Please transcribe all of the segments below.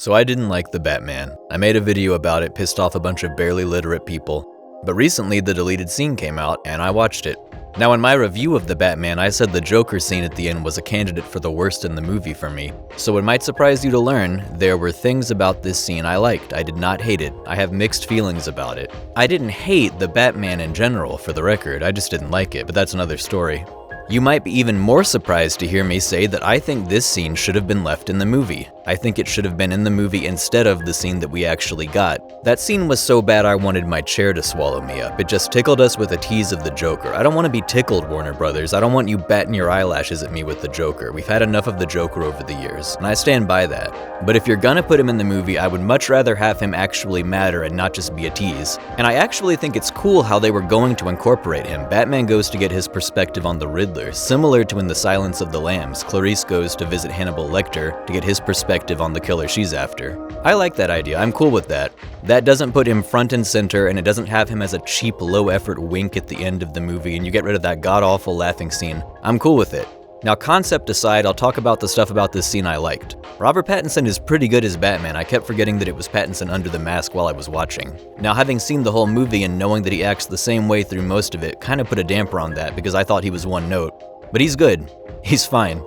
So I didn't like The Batman. I made a video about it, pissed off a bunch of barely literate people. But recently the deleted scene came out and I watched it. Now in my review of The Batman, I said the Joker scene at the end was a candidate for the worst in the movie for me. So it might surprise you to learn, there were things about this scene I liked. I did not hate it. I have mixed feelings about it. I didn't hate The Batman in general, for the record, I just didn't like it, but that's another story. You might be even more surprised to hear me say that I think this scene should have been left in the movie. I think it should have been in the movie instead of the scene that we actually got. That scene was so bad I wanted my chair to swallow me up. It just tickled us with a tease of the Joker. I don't want to be tickled, Warner Brothers. I don't want you batting your eyelashes at me with the Joker. We've had enough of the Joker over the years, and I stand by that. But if you're gonna put him in the movie, I would much rather have him actually matter and not just be a tease. And I actually think it's cool how they were going to incorporate him. Batman goes to get his perspective on the Riddler, similar to in The Silence of the Lambs. Clarice goes to visit Hannibal Lecter to get his perspective on the killer she's after. I like that idea, I'm cool with that. That doesn't put him front and center, and it doesn't have him as a cheap, low-effort wink at the end of the movie, and you get rid of that god-awful laughing scene. I'm cool with it. Now, concept aside, I'll talk about the stuff about this scene I liked. Robert Pattinson is pretty good as Batman. I kept forgetting that it was Pattinson under the mask while I was watching. Now, having seen the whole movie and knowing that he acts the same way through most of it kind of put a damper on that because I thought he was one note. But he's good. He's fine.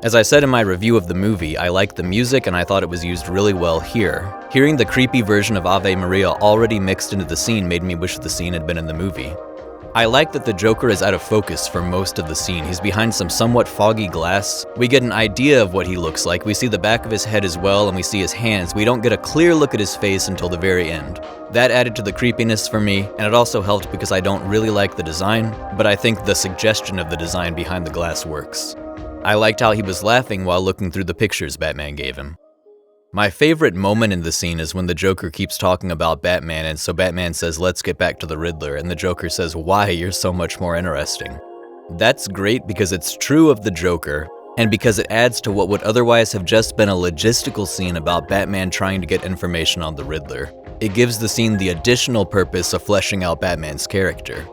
As I said in my review of the movie, I liked the music and I thought it was used really well here. Hearing the creepy version of Ave Maria already mixed into the scene made me wish the scene had been in the movie. I like that the Joker is out of focus for most of the scene. He's behind some somewhat foggy glass. We get an idea of what he looks like. We see the back of his head as well, and we see his hands. We don't get a clear look at his face until the very end. That added to the creepiness for me, and it also helped because I don't really like the design, but I think the suggestion of the design behind the glass works. I liked how he was laughing while looking through the pictures Batman gave him. My favorite moment in the scene is when the Joker keeps talking about Batman, and so Batman says, "Let's get back to the Riddler," and the Joker says, "Why? You're so much more interesting." That's great because it's true of the Joker, and because it adds to what would otherwise have just been a logistical scene about Batman trying to get information on the Riddler. It gives the scene the additional purpose of fleshing out Batman's character.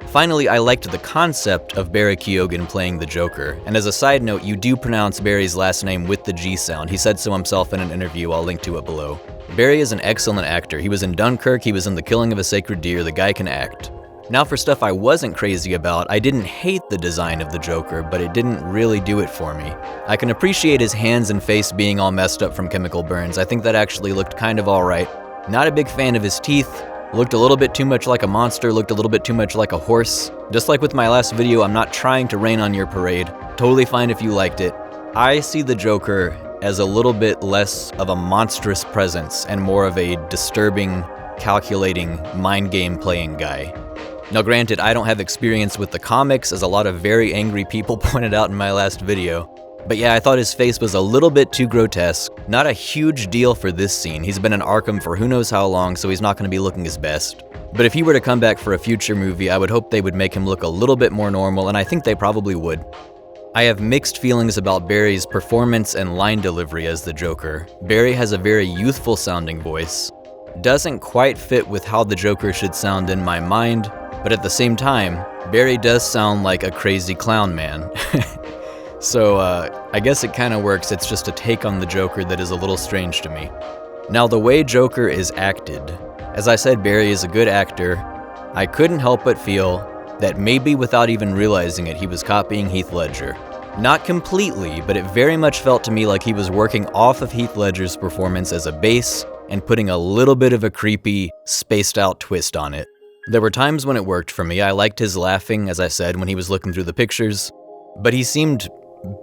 Finally, I liked the concept of Barry Keoghan playing the Joker, and as a side note, you do pronounce Barry's last name with the G sound. He said so himself in an interview, I'll link to it below. Barry is an excellent actor. He was in Dunkirk, he was in The Killing of a Sacred Deer, the guy can act. Now for stuff I wasn't crazy about, I didn't hate the design of the Joker, but it didn't really do it for me. I can appreciate his hands and face being all messed up from chemical burns. I think that actually looked kind of alright. Not a big fan of his teeth. Looked a little bit too much like a monster, looked a little bit too much like a horse. Just like with my last video, I'm not trying to rain on your parade. Totally fine if you liked it. I see the Joker as a little bit less of a monstrous presence and more of a disturbing, calculating, mind game playing guy. Now granted, I don't have experience with the comics, as a lot of very angry people pointed out in my last video. But yeah, I thought his face was a little bit too grotesque. Not a huge deal for this scene. He's been in Arkham for who knows how long, so he's not going to be looking his best. But if he were to come back for a future movie, I would hope they would make him look a little bit more normal, and I think they probably would. I have mixed feelings about Barry's performance and line delivery as the Joker. Barry has a very youthful sounding voice. Doesn't quite fit with how the Joker should sound in my mind, but at the same time, Barry does sound like a crazy clown man. So, I guess it kind of works. It's just a take on the Joker that is a little strange to me. Now, the way Joker is acted, as I said, Barry is a good actor. I couldn't help but feel that maybe without even realizing it, he was copying Heath Ledger. Not completely, but it very much felt to me like he was working off of Heath Ledger's performance as a base and putting a little bit of a creepy, spaced-out twist on it. There were times when it worked for me. I liked his laughing, as I said, when he was looking through the pictures, but he seemed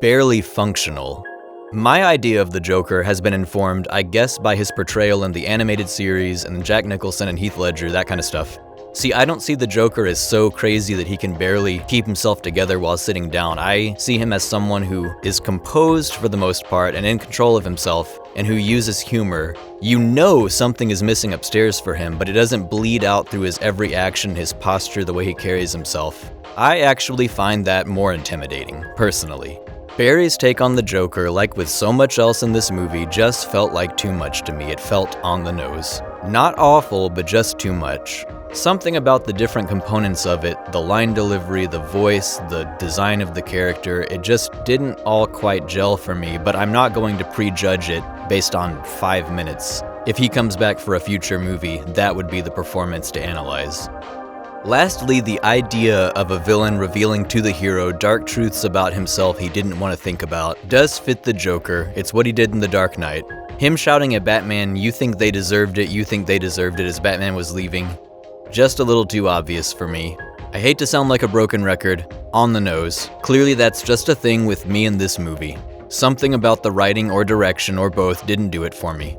barely functional. My idea of the Joker has been informed, I guess, by his portrayal in the animated series and Jack Nicholson and Heath Ledger, that kind of stuff. See, I don't see the Joker as so crazy that he can barely keep himself together while sitting down. I see him as someone who is composed for the most part and in control of himself and who uses humor. You know something is missing upstairs for him, but it doesn't bleed out through his every action, his posture, the way he carries himself. I actually find that more intimidating, personally. Barry's take on the Joker, like with so much else in this movie, just felt like too much to me. It felt on the nose. Not awful, but just too much. Something about the different components of it, the line delivery, the voice, the design of the character, it just didn't all quite gel for me, but I'm not going to prejudge it based on 5 minutes. If he comes back for a future movie, that would be the performance to analyze. Lastly, the idea of a villain revealing to the hero dark truths about himself he didn't want to think about does fit the Joker. It's what he did in The Dark Knight. Him shouting at Batman, "You think they deserved it, you think they deserved it," as Batman was leaving. Just a little too obvious for me. I hate to sound like a broken record, on the nose. Clearly that's just a thing with me in this movie. Something about the writing or direction or both didn't do it for me.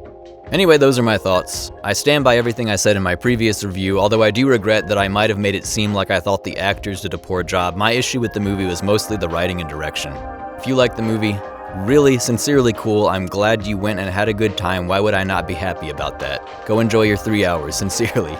Anyway, those are my thoughts. I stand by everything I said in my previous review, although I do regret that I might have made it seem like I thought the actors did a poor job. My issue with the movie was mostly the writing and direction. If you like the movie, really, sincerely cool, I'm glad you went and had a good time. Why would I not be happy about that? Go enjoy your 3 hours, sincerely.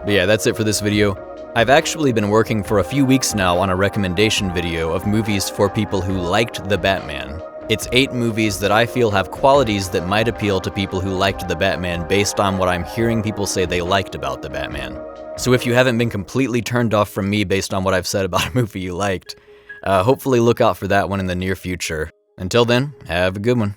But yeah, that's it for this video. I've actually been working for a few weeks now on a recommendation video of movies for people who liked The Batman. It's 8 movies that I feel have qualities that might appeal to people who liked The Batman based on what I'm hearing people say they liked about The Batman. So if you haven't been completely turned off from me based on what I've said about a movie you liked, hopefully look out for that one in the near future. Until then, have a good one.